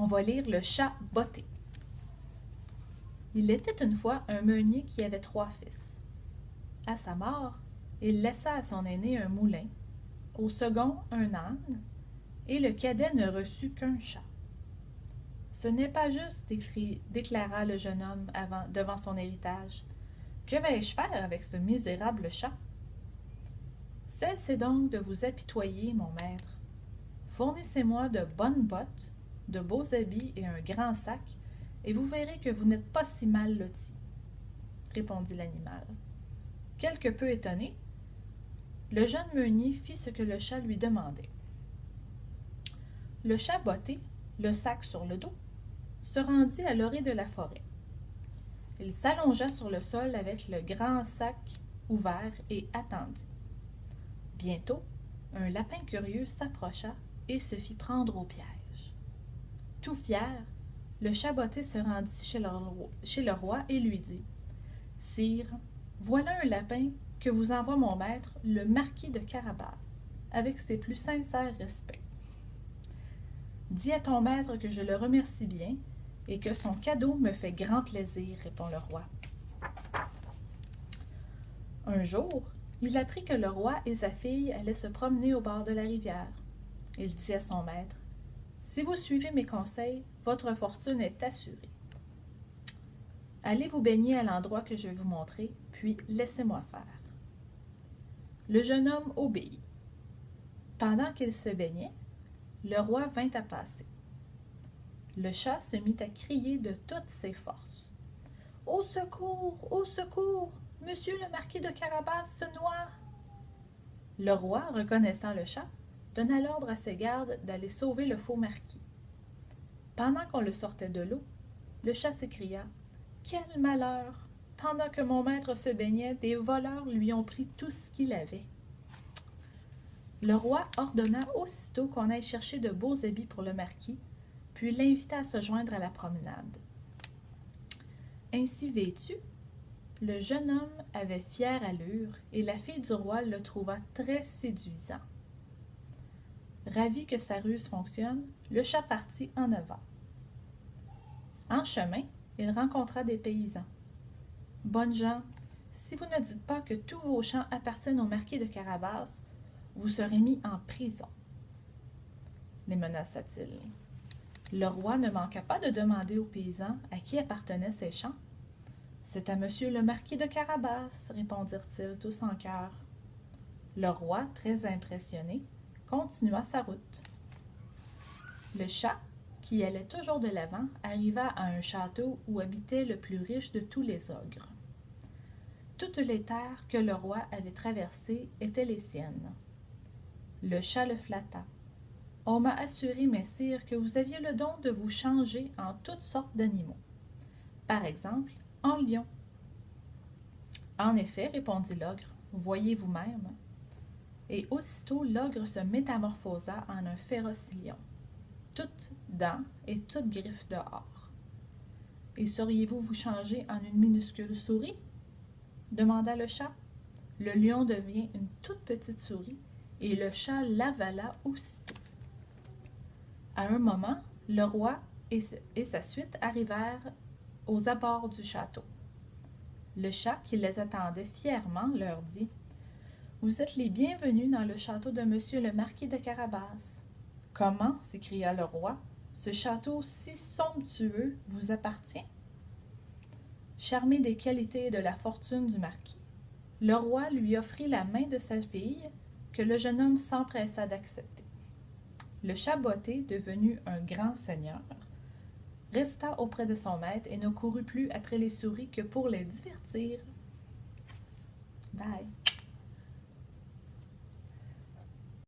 On va lire Le chat botté. Il était une fois un meunier qui avait 3 fils. À sa mort, il laissa à son aîné un moulin, au second un âne, et le cadet ne reçut qu'un chat. Ce n'est pas juste, déclara le jeune homme devant son héritage. Que vais-je faire avec ce misérable chat? Cessez donc de vous apitoyer, mon maître. Fournissez-moi de bonnes bottes, de beaux habits et un grand sac, et vous verrez que vous n'êtes pas si mal loti, répondit l'animal. Quelque peu étonné, le jeune meunier fit ce que le chat lui demandait. Le chat botté, le sac sur le dos, se rendit à l'orée de la forêt. Il s'allongea sur le sol avec le grand sac ouvert et attendit. Bientôt, un lapin curieux s'approcha et se fit prendre au piège. Tout fier, le chat botté se rendit chez le roi et lui dit « Sire, voilà un lapin que vous envoie mon maître, le marquis de Carabas, avec ses plus sincères respects. Dis à ton maître que je le remercie bien et que son cadeau me fait grand plaisir, répond le roi. » Un jour, il apprit que le roi et sa fille allaient se promener au bord de la rivière. Il dit à son maître « Si vous suivez mes conseils, votre fortune est assurée. Allez vous baigner à l'endroit que je vais vous montrer, puis laissez-moi faire. » Le jeune homme obéit. Pendant qu'il se baignait, le roi vint à passer. Le chat se mit à crier de toutes ses forces. « Au secours! Au secours! Monsieur le marquis de Carabas se noie! » Le roi, reconnaissant le chat, donna l'ordre à ses gardes d'aller sauver le faux marquis. Pendant qu'on le sortait de l'eau, le chat s'écria « Quel malheur! Pendant que mon maître se baignait, des voleurs lui ont pris tout ce qu'il avait. » Le roi ordonna aussitôt qu'on aille chercher de beaux habits pour le marquis, puis l'invita à se joindre à la promenade. Ainsi vêtu, le jeune homme avait fière allure et la fille du roi le trouva très séduisant. Ravi que sa ruse fonctionne, le chat partit en avant. En chemin, il rencontra des paysans. « Bonnes gens, si vous ne dites pas que tous vos champs appartiennent au marquis de Carabas, vous serez mis en prison. » les menaça-t-il. Le roi ne manqua pas de demander aux paysans à qui appartenaient ces champs. « C'est à monsieur le marquis de Carabas, répondirent-ils tous en chœur. Le roi, très impressionné, continua sa route. Le chat, qui allait toujours de l'avant, arriva à un château où habitait le plus riche de tous les ogres. Toutes les terres que le roi avait traversées étaient les siennes. Le chat le flatta. « On m'a assuré, messire, que vous aviez le don de vous changer en toutes sortes d'animaux. Par exemple, en lion. »« En effet, répondit l'ogre, voyez vous-même. » Et aussitôt l'ogre se métamorphosa en un féroce lion, toutes dents et toutes griffes dehors. « Et sauriez-vous vous changer en une minuscule souris? » demanda le chat. Le lion devient une toute petite souris, et le chat l'avala aussitôt. À un moment, le roi et sa suite arrivèrent aux abords du château. Le chat, qui les attendait fièrement, leur dit « Vous êtes les bienvenus dans le château de monsieur le marquis de Carabas. »« Comment, s'écria le roi, ce château si somptueux vous appartient? » Charmé des qualités et de la fortune du marquis, le roi lui offrit la main de sa fille, que le jeune homme s'empressa d'accepter. Le chat botté, devenu un grand seigneur, resta auprès de son maître et ne courut plus après les souris que pour les divertir. Bye!